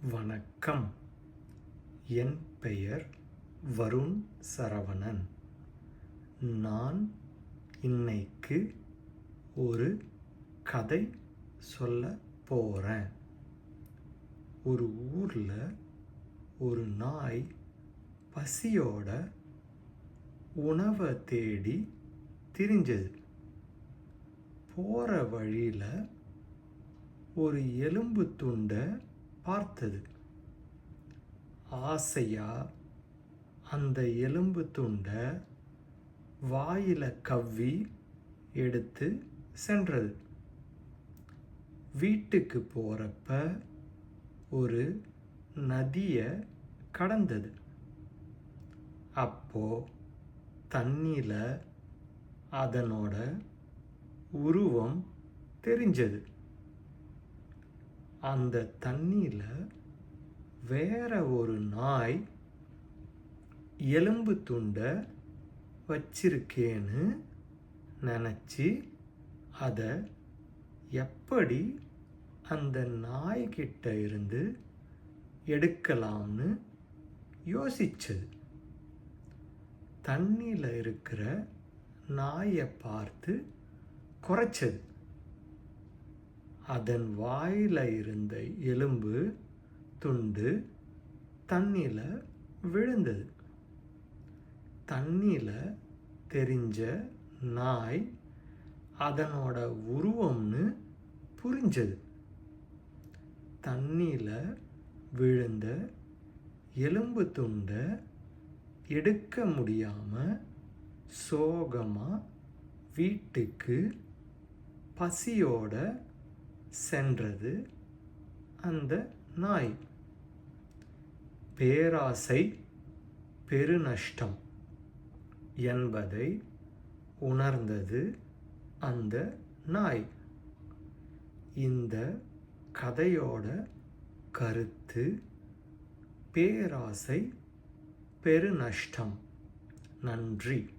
வணக்கம். என் பெயர் வருண் சரவணன். நான் இன்னைக்கு ஒரு கதை சொல்ல போகிறேன். ஒரு ஊரில் ஒரு நாய் பசியோட உணவை தேடி திரிஞ்சது. போகிற வழியில் ஒரு எலும்பு துண்டை பார்த்தது. ஆசையா அந்த எலும்பு துண்டை வாயில கவ்வி எடுத்து சென்றது. வீட்டுக்கு போகிறப்ப ஒரு நதியை கடந்தது. அப்போ தண்ணியில் அதனோட உருவம் தெரிஞ்சது. அந்த தண்ணியில் வேற ஒரு நாய் எலும்பு துண்டை வச்சிருக்கேன்னு நினச்சி அதை எப்படி அந்த நாய்கிட்ட இருந்து எடுக்கலாம்னு யோசிச்சது. தண்ணியில் இருக்கிற நாயை பார்த்து குறைச்சது. அதன் வாயில் இருந்த எலும்பு துண்டு தண்ணியில் விழுந்தது. தண்ணியில் தெரிஞ்ச நாய் அதனோட உருவம்னு புரிஞ்சது. தண்ணியில் விழுந்த எலும்பு துண்டை எடுக்க முடியாமல் சோகமாக வீட்டுக்கு பசியோட சென்றது அந்த நாய். பேராசை பெருநஷ்டம் என்பதை உணர்ந்தது அந்த நாய். இந்த கதையோட கருத்து பேராசை பெருநஷ்டம். நன்றி.